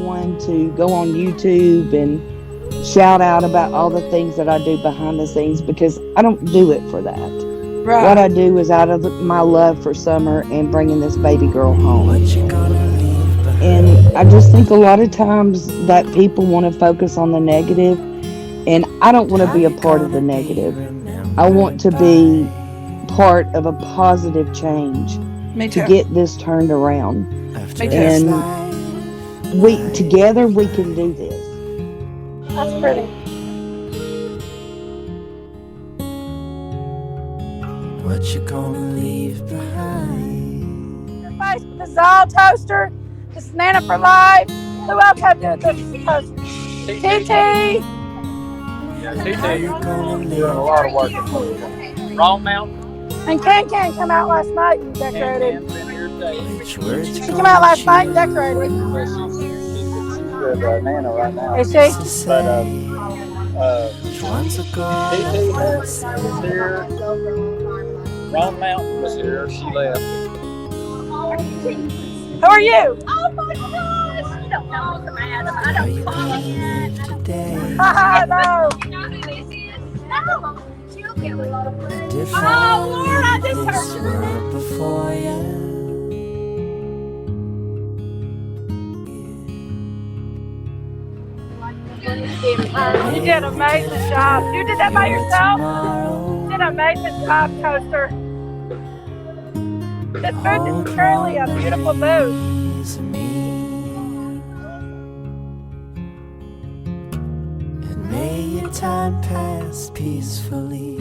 one to go on YouTube and shout out about all the things that I do behind the scenes, because I don't do it for that. What I Right. do is out of my love for Summer and bringing this baby girl home. And I just think a lot of times that people want to focus on the negative, and I don't want to be a part of the negative. I want to be part of a positive change Me to too. get this turned around. Me too. And we together we can do this. That's pretty. What you gonna leave behind? Your face with the Zal toaster. This is Nana for life. Who else have to do this toaster? TT. Yeah, TT, you're doing a lot of work. Wrong Mountain, And Can come out last night and decorated. Can's been here today. Which words you She came out last night and gonna decorated. Yeah, she's with Nana right now. Is she? choose to But say? Which ones are TT gonna was here. Wrong Mountain was here. She left. Who are you? Oh my gosh! You don't know me from Adam. I Are don't you call gonna yet. leave today? Haha, no. You know who this is? No. She'll get with all the friends. And if Oh Lord, I just this heard her. world before you, You did an amazing job. You did that by yourself? You did an amazing job, Toaster. This booth is truly a beautiful booth. is me. And may your time pass peacefully.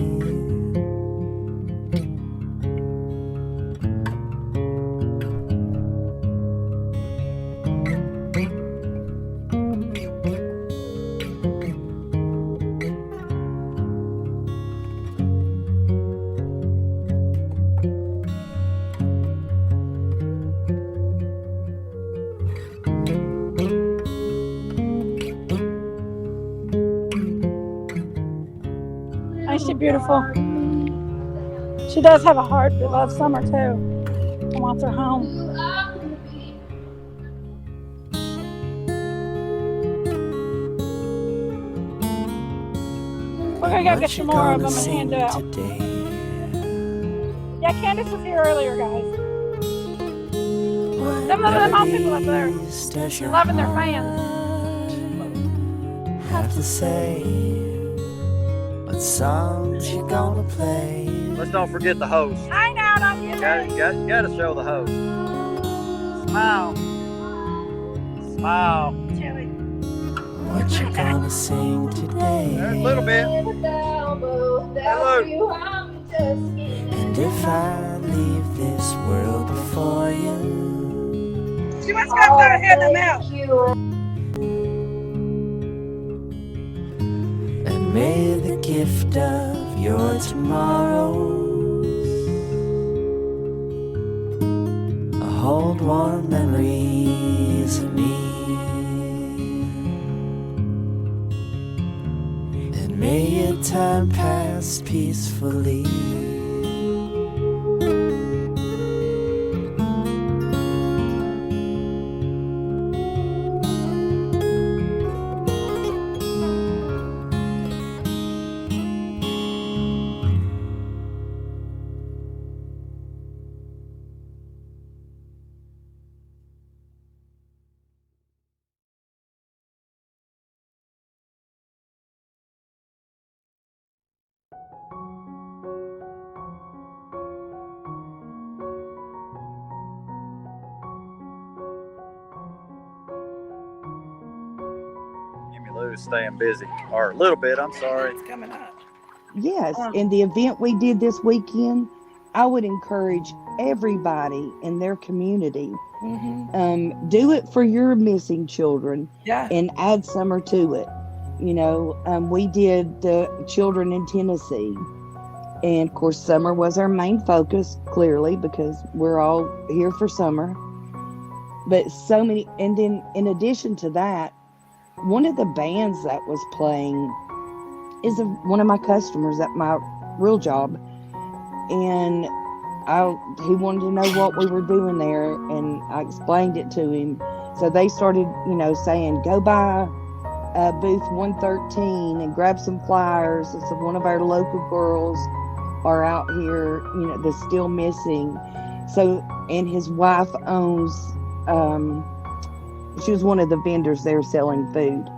Ain't she beautiful? She does have a heart that loves Summer too and wants her home. We're gonna go get some more of them and hand it out. Today. Yeah, Candace was here earlier, guys. Some of them old people up there, Does your loving their fans. have to say what songs you gonna play? Let's don't forget the host. I know, don't You get gotta, me. gotta show the host. Smile. Smile. Chili. What you gonna sing today? There's a little bit. Hello. And if I leave this world before you, She must go through and hand them out. and may the gift of your tomorrows hold warm memories of me. And may your time pass peacefully. Jimmy Lou's staying busy. Or a little bit, I'm sorry. It's coming up. Yes, in the event we did this weekend, I would encourage everybody in their community, do it for your missing children Yeah. and add Summer to it. You know, we did the children in Tennessee, and of course Summer was our main focus, clearly, because we're all here for Summer. But so many, and then in addition to that, one of the bands that was playing is one of my customers at my real job, and he wanted to know what we were doing there, and I explained it to him. So they started, saying, go by booth 113 and grab some flyers. And so one of our local girls are out here, that's still missing. So, and his wife owns, she was one of the vendors there selling food.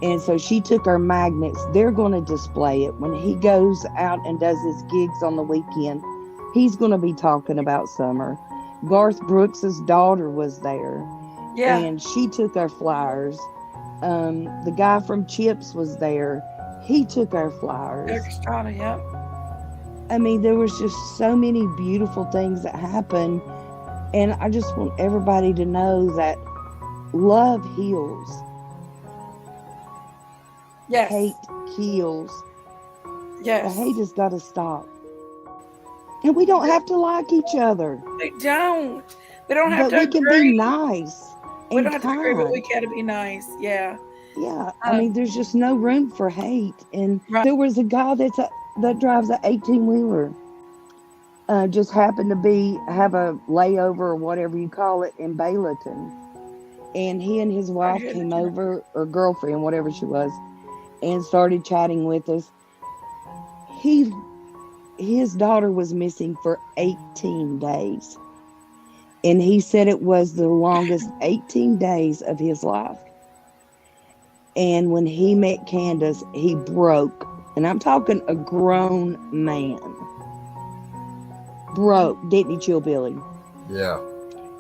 And so she took our magnets. They're going to display it. When he goes out and does his gigs on the weekend, he's going to be talking about Summer. Garth Brooks's daughter was there. Yeah. And she took our flyers. The guy from Chips was there. He took our flyers. Eric Estrada, yep. I mean, there was just so many beautiful things that happened. And I just want everybody to know that love heals. Yes. Hate kills. Yes. The hate has got to stop. And we don't have to like each other. We don't. We don't have But to we can agree. be nice. We don't have to agree, but kind. we got to be nice. Yeah. Yeah. I mean, there's just no room for hate. And Right. there was a guy that drives an 18-wheeler. Just happened to have a layover or whatever you call it in Bayleton. And he and his wife came over, or girlfriend, whatever she was, and started chatting with us. His daughter was missing for 18 days. And he said it was the longest 18 days of his life. And when he met Candace, he broke. And I'm talking a grown man. Broke, didn't he, Chillbilly? Yeah.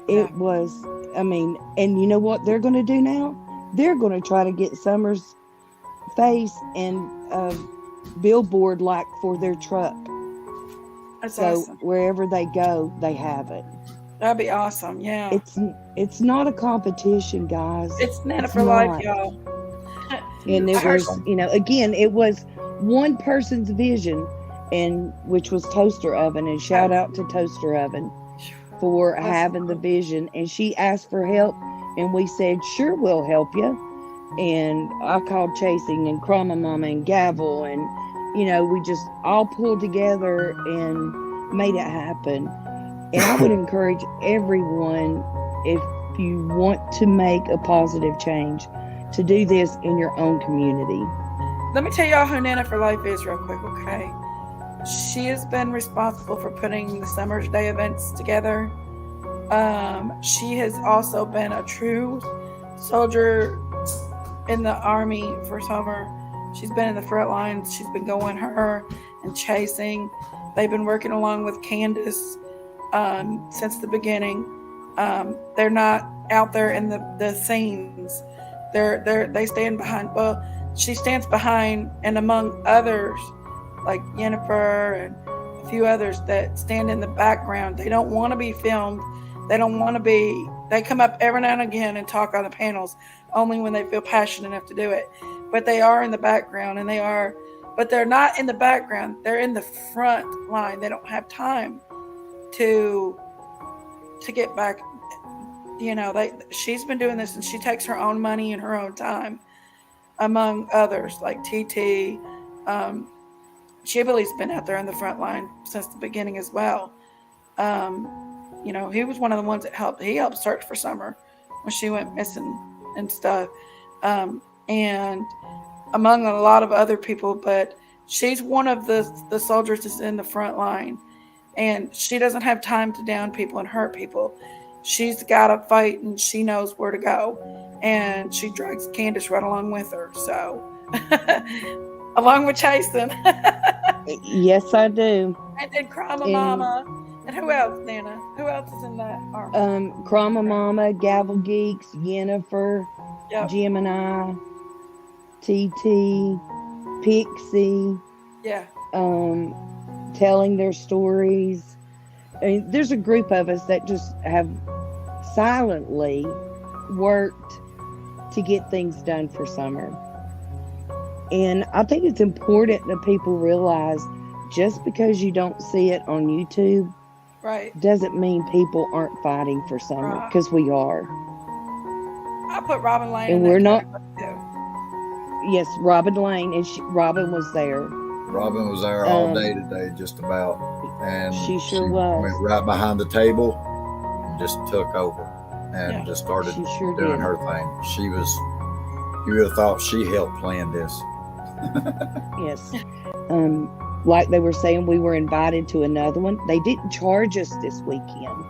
It was, I mean, and you know what they're going to do now? They're going to try to get Summer's face and billboard like for their truck. That's So awesome. wherever they go, they have it. That'd be awesome. Yeah. It's not a competition, guys. It's Nana It's for life, not. y'all. And it I heard- was, again, it was one person's vision, and which was Toaster Oven, and shout out to Toaster Oven for having the vision. And she asked for help, and we said, sure, we'll help you. And I called Chasing and Chroma Mama and Gavel, and we just all pulled together and made it happen. And I would encourage everyone, if you want to make a positive change, to do this in your own community. Let me tell y'all who Nana for Life is real quick, okay? She has been responsible for putting the Summer's Day events together. She has also been a true soldier in the Army for Summer. She's been in the front lines. She's been going her and Chasing. They've been working along with Candace since the beginning. They're not out there in the scenes. They stand behind. Well, she stands behind, and among others, like Jennifer and a few others that stand in the background. They don't want to be filmed. They don't want to be. They come up every now and again and talk on the panels, only when they feel passionate enough to do it. But they are in the background, but they're not in the background. They're in the front line. They don't have time to get back. She's been doing this, and she takes her own money and her own time, among others, like TT. Chibley's been out there in the front line since the beginning as well. He was one of the ones that helped. He helped search for Summer when she went missing and stuff. And among a lot of other people, but she's one of the soldiers that's in the front line. And she doesn't have time to down people and hurt people. She's got to fight, and she knows where to go. And she drags Candace right along with her. So, along with Chasing. Yes, I do. and Chroma Mama. And who else, Nana? Who else is in that army? Chroma Mama, Gavel Geeks, Jennifer, Yep. Gemini, TT, Pixie, Yeah. telling their stories. I mean, there's a group of us that just have silently worked to get things done for Summer. And I think it's important that people realize just because you don't see it on YouTube Right. doesn't mean people aren't fighting for Summer, Right. because we are. I put Robin Lane And in we're that not- category, too. Yes, Robin Lane, and Robin was there. Robin was there all day today, just about, and she sure was. Went right behind the table and just took over and just started doing her thing. She was. You would have thought she helped plan this. Yes. Like they were saying, we were invited to another one. They didn't charge us this weekend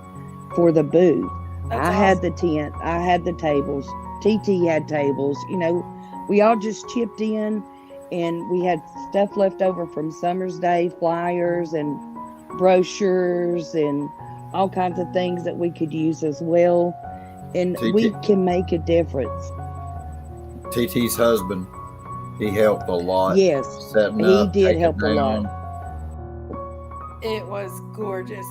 for the booth. I had the tent. I had the tables. TT had tables. You know, we all just chipped in, and we had stuff left over from Summer's Day, flyers and brochures and all kinds of things that we could use as well. And we can make a difference. TT's husband, he helped a lot. Yes, setting he up, did help a lot. It was gorgeous.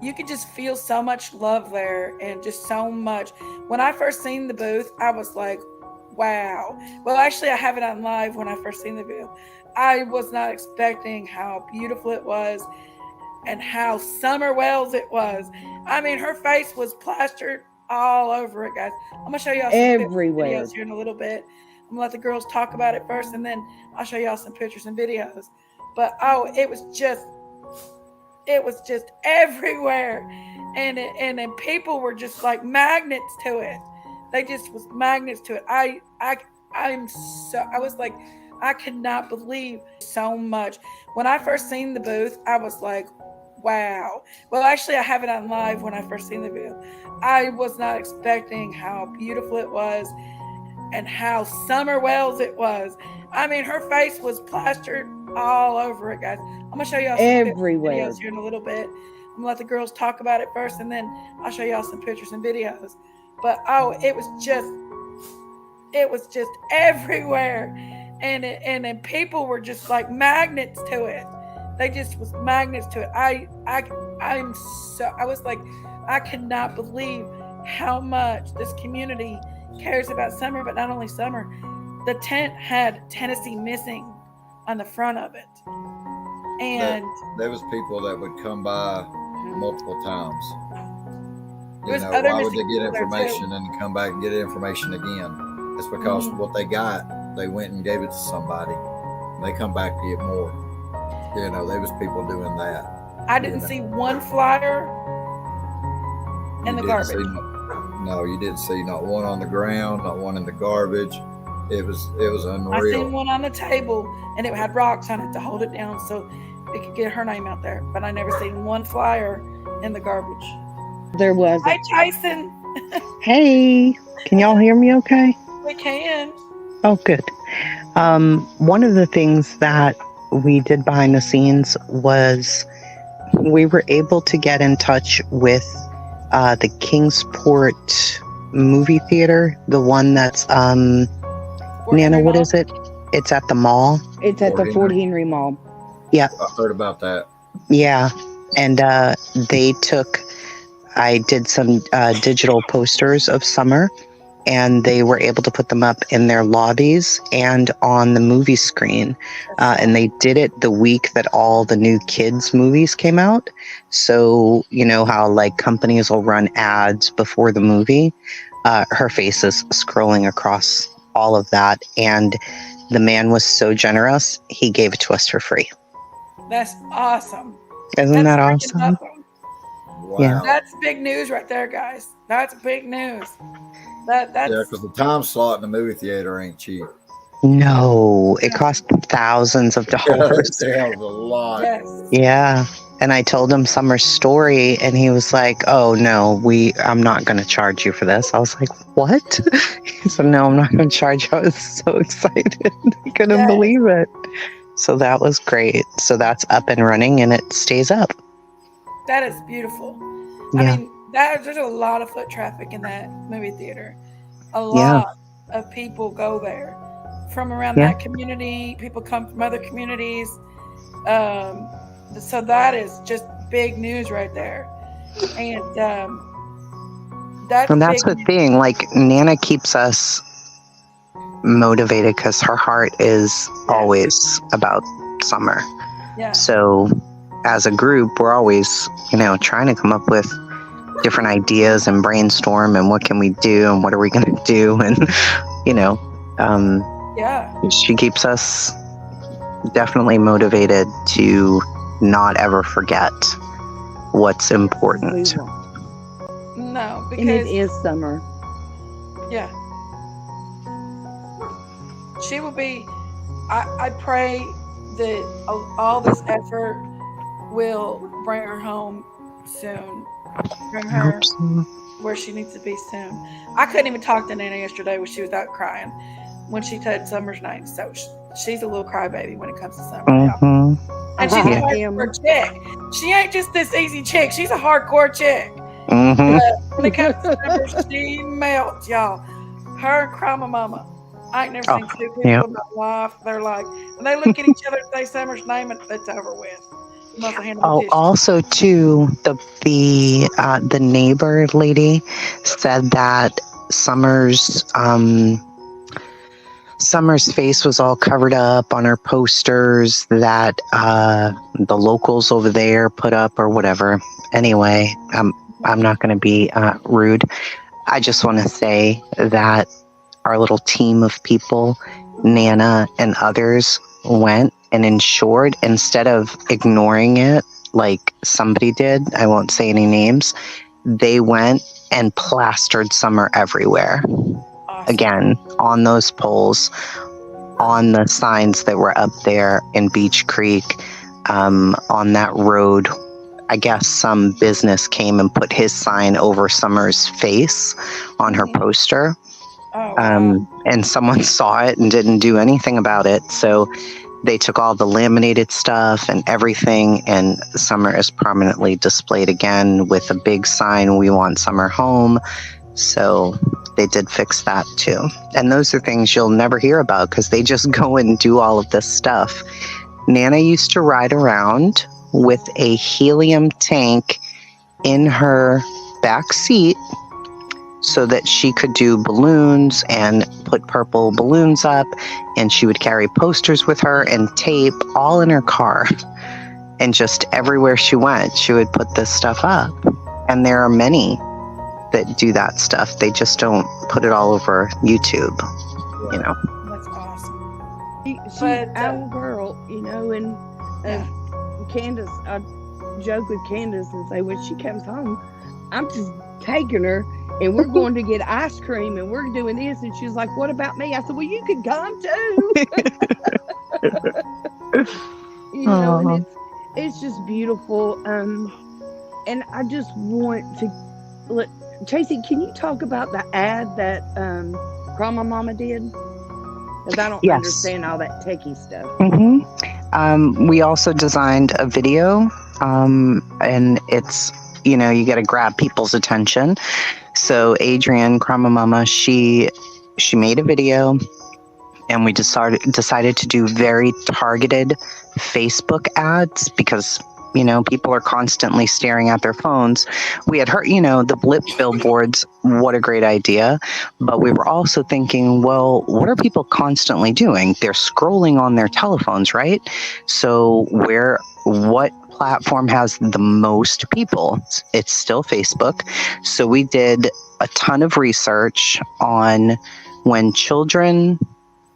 You could just feel so much love there, and just so much. When I first seen the booth, I was like, wow. Well, actually, I have it on live when I first seen the booth. I was not expecting how beautiful it was and how Summer Wells it was. I mean, her face was plastered all over it, guys. I'm going to show y'all some videos here in a little bit. I'm going to let the girls talk about it first, and then I'll show y'all some pictures and videos. But, it was just everywhere. And people were just like magnets to it. They just was magnets to it. I was like, I could not believe so much. When I first seen the booth, I was like, wow. Well, actually, I have it on live when I first seen the booth. I was not expecting how beautiful it was and how Summer Wells it was. I mean, her face was plastered all over it, guys. I'm going to show y'all some videos here in a little bit. I'm going to let the girls talk about it first, and then I'll show y'all some pictures and videos. But, it was just everywhere. And people were just like magnets to it. They just was magnets to it. I was like, I could not believe how much this community cares about Summer, but not only Summer. The tent had Tennessee Missing on the front of it. And there was people that would come by multiple times. Why would they get information and come back and get information again? It's because what they got, they went and gave it to somebody. And they come back to get more. There was people doing that. I didn't see one flyer in the garbage. No, you didn't see not one on the ground, not one in the garbage. It was unreal. I seen one on the table, and it had rocks on it to hold it down so it could get her name out there. But I never seen one flyer in the garbage. There was. Hi, Tyson. Hey, can y'all hear me okay? We can. Oh, good. One of the things that we did behind the scenes was we were able to get in touch with the Kingsport movie theater, the one that's Nana, what is it? It's at the mall. It's at the Fort Henry Mall. Yeah. I heard about that. Yeah. And I did some digital posters of Summer, and they were able to put them up in their lobbies and on the movie screen. And they did it the week that all the new kids movies came out. So, you know how like companies will run ads before the movie? Her face is scrolling across all of that. And the man was so generous, he gave it to us for free. That's awesome. Isn't that awesome? Wow. Yeah. That's big news right there, guys. That's big news. That's because the time slot in the movie theater ain't cheap. No, it cost thousands of dollars. That was a lot. Yes. Yeah. And I told him Summer's story, and he was like, oh, no, I'm not going to charge you for this. I was like, what? He said, no, I'm not going to charge you. I was so excited. I couldn't believe it. So that was great. So that's up and running, and it stays up. That is beautiful. Yeah. I mean, there's a lot of foot traffic in that movie theater. A lot of people go there from around that community. People come from other communities. So that is just big news right there. And that's the thing. Like, Nana keeps us motivated because her heart is always about Summer. Yeah. So as a group, we're always, trying to come up with different ideas and brainstorm and what can we do and what are we going to do. And, she keeps us definitely motivated to not ever forget what's important. We won't. No, And it because is summer. yeah, she will be. I pray that all this effort will bring her home soon. Bring I her hope so. where she needs to be soon. I couldn't even talk to Nana yesterday when she was out crying when she told Summer's name. So she's a little crybaby when it comes to Summer, y'all. Mm-hmm. And she's I a am. hardcore chick. She ain't just this easy chick. She's a hardcore chick. Mm-hmm. But when it comes to Summer, she melts, y'all. Her and Crama Mama. I ain't never seen two people yeah. in my life. They're like, when they look at each other and say Summer's name, it's over with. You must have handled Oh, the dishes. also too, the neighbor lady said that Summer's face was all covered up on her posters that the locals over there put up or whatever. Anyway, I'm not going to be rude. I just want to say that our little team of people, Nana and others, went and ensured, instead of ignoring it like somebody did, I won't say any names, they went and plastered Summer everywhere. Awesome. Again, on those poles, on the signs that were up there in Beach Creek, on that road. I guess some business came and put his sign over Summer's face on her poster. Oh, wow. And someone saw it and didn't do anything about it. So they took all the laminated stuff and everything, and Summer is permanently displayed again with a big sign, "We want Summer home." So they did fix that too. And those are things you'll never hear about because they just go and do all of this stuff. Nana used to ride around with a helium tank in her back seat so that she could do balloons and put purple balloons up, and she would carry posters with her and tape all in her car. And just everywhere she went, she would put this stuff up. And there are many that do that stuff. They just don't put it all over YouTube, you know. That's awesome. She's But, our girl, you know, and Candace, I joke with Candace and say when she comes home, I'm just taking her and we're going to get ice cream and we're doing this, and she's like, "What about me?" I said, "Well, you could come too." You know, and it's just beautiful. And I just want to Tracy, can you talk about the ad that Grandma Mama did? Because I don't understand all that techie stuff. Mm-hmm. We also designed a video, and it's, you know, you got to grab people's attention. So Adrienne, Grandma Mama, she made a video, and we decided to do very targeted Facebook ads because, you know, people are constantly staring at their phones. We had heard, you know, the blip billboards, what a great idea. But we were also thinking, well, what are people constantly doing? They're scrolling on their telephones, right? So what platform has the most people? It's still Facebook. So we did a ton of research on when children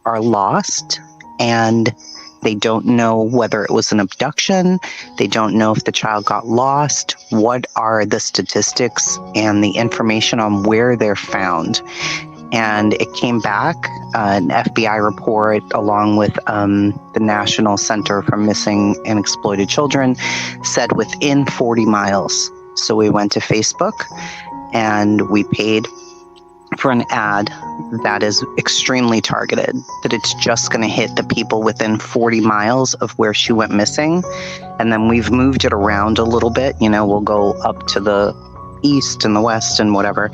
are lost and they don't know whether it was an abduction. They don't know if the child got lost. What are the statistics and the information on where they're found? And it came back, an FBI report along with the National Center for Missing and Exploited Children said within 40 miles. So we went to Facebook and we paid for an ad that is extremely targeted, that it's just going to hit the people within 40 miles of where she went missing. And then we've moved it around a little bit. You know, we'll go up to the east and the west and whatever.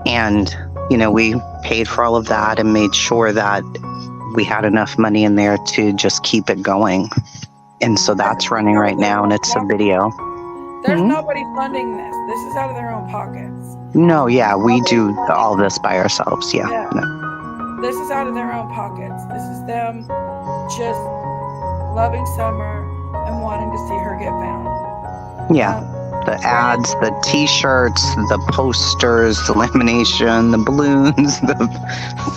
And, you know, we paid for all of that and made sure that we had enough money in there to just keep it going. And so that's running right now, and it's a video. There's nobody funding this. This is out of their own pockets. No, yeah, we do all this by ourselves. Yeah. No. This is out of their own pockets. This is them just loving Summer and wanting to see her get found. Yeah. The ads, the t-shirts, the posters, the lamination, the balloons, the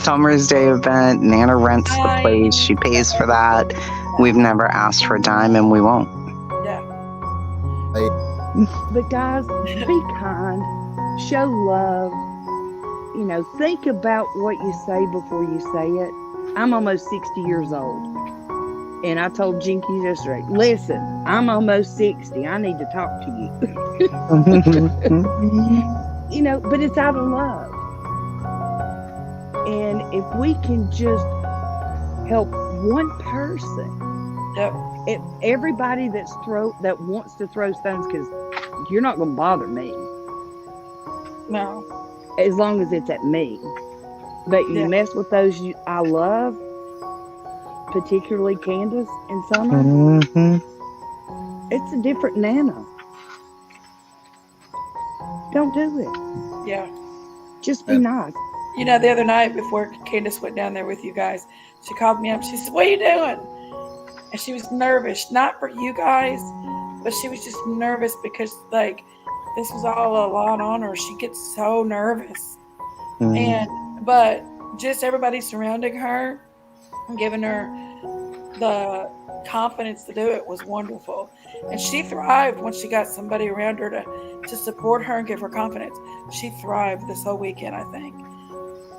Summer's Day event. Nana rents the place. She pays for that. We've never asked for a dime, and we won't. Yeah. But guys, be kind, show love. You know, think about what you say before you say it. I'm almost 60 years old. And I told Jinky yesterday, listen, I'm almost 60. I need to talk to you. You know, but it's out of love. And if we can just help one person, Yep. if everybody that wants to throw stones, because you're not going to bother me No. as long as it's at me. But you mess with those I love, particularly Candace and Summer, it's a different Nana. Don't do it. Yeah. Just be nice. You know, the other night before Candace went down there with you guys, she called me up. She said, "What are you doing?" And she was nervous, not for you guys, but she was just nervous because, like, this was all a lot on her. She gets so nervous. But just everybody surrounding her and giving her the confidence to do it was wonderful. And she thrived when she got somebody around her to support her and give her confidence. She thrived this whole weekend, I think.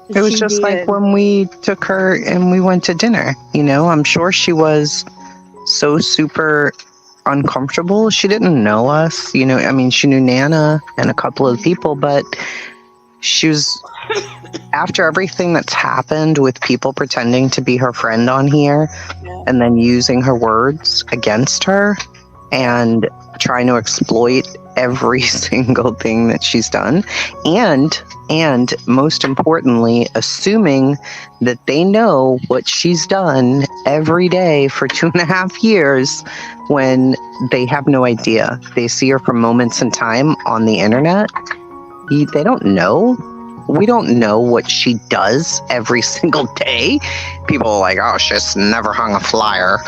It was just like when we took her and we went to dinner. You know, I'm sure she was so super uncomfortable. She didn't know us. You know, I mean, she knew Nana and a couple of people, but she was, after everything that's happened with people pretending to be her friend on here and then using her words against her and trying to exploit every single thing that she's done, and most importantly, assuming that they know what she's done every day for 2.5 years when they have no idea. They see her for moments in time on the internet. They don't know. We don't know what she does every single day. People are like, oh, she's never hung a flyer.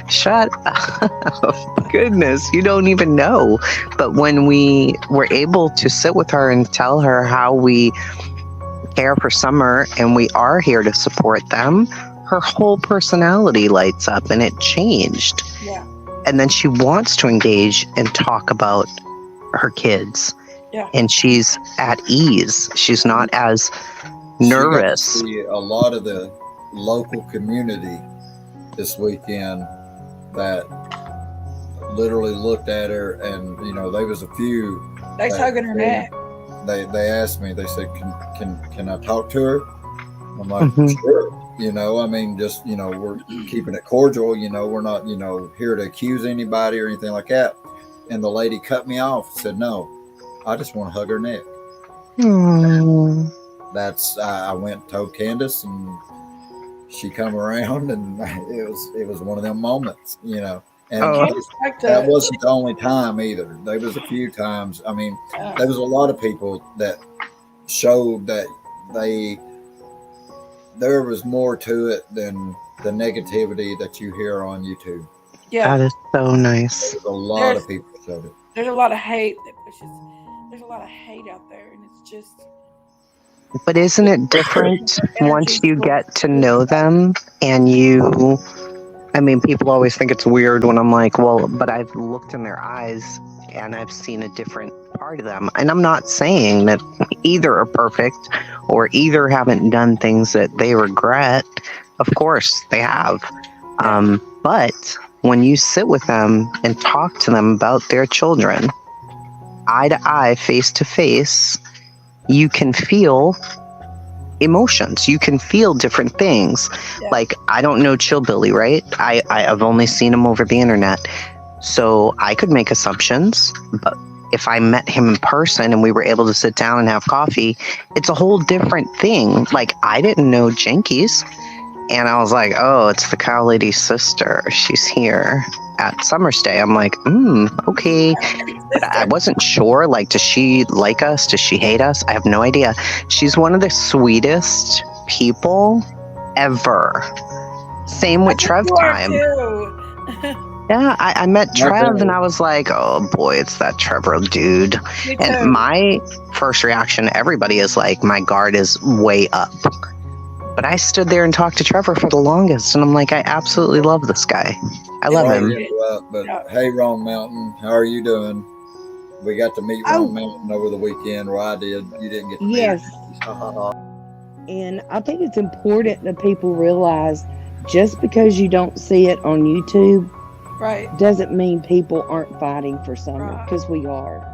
Shut up. Goodness, you don't even know. But when we were able to sit with her and tell her how we care for Summer and we are here to support them, her whole personality lights up and it changed. Yeah. And then she wants to engage and talk about her kids. Yeah. And she's at ease. She's not as nervous. She got to see a lot of the local community this weekend that literally looked at her, and you know, there was a few. They tugging her neck. They asked me. They said, "Can I talk to her?" I'm like, "Sure." You know, I mean, just, you know, we're keeping it cordial. You know, we're not, you know, here to accuse anybody or anything like that. And the lady cut me off and said, "No, I just want to hug her neck." That's I went and told Candace, and she come around, and it was one of them moments, you know. And that wasn't the only time either. There was a few times. I mean, there was a lot of people that showed that there was more to it than the negativity that you hear on YouTube. Yeah, that is so nice. There's a lot of people showed it. There's a lot of hate that pushes. There's a lot of hate out there, and it's just. But isn't it different once you get to know them and you, I mean, people always think it's weird when I'm like, well, but I've looked in their eyes and I've seen a different part of them. And I'm not saying that either are perfect or either haven't done things that they regret. Of course they have. But when you sit with them and talk to them about their children, eye to eye, face to face, you can feel emotions. You can feel different things. Yeah. Like, I don't know Chill Billy, right? I've only seen him over the internet. So I could make assumptions, but if I met him in person and we were able to sit down and have coffee, it's a whole different thing. Like, I didn't know Jinkies, and I was like, oh, it's the cow lady's sister. She's here at Summer Stay. I'm like, okay. But I wasn't sure, like, does she like us? Does she hate us? I have no idea. She's one of the sweetest people ever. Same with Trev time. Yeah, I met Trev and I was like, oh boy, it's that Trevor dude. And my first reaction to everybody is like, my guard is way up. But I stood there and talked to Trevor for the longest, and I'm like, I absolutely love this guy. I love Sorry him. to interrupt, but hey, Wrong Mountain, how are you doing? We got to meet Wrong Mountain over the weekend, or I did. You didn't get to meet Yes. him. And I think it's important that people realize just because you don't see it on YouTube Right. doesn't mean people aren't fighting for summer, Right. because we are.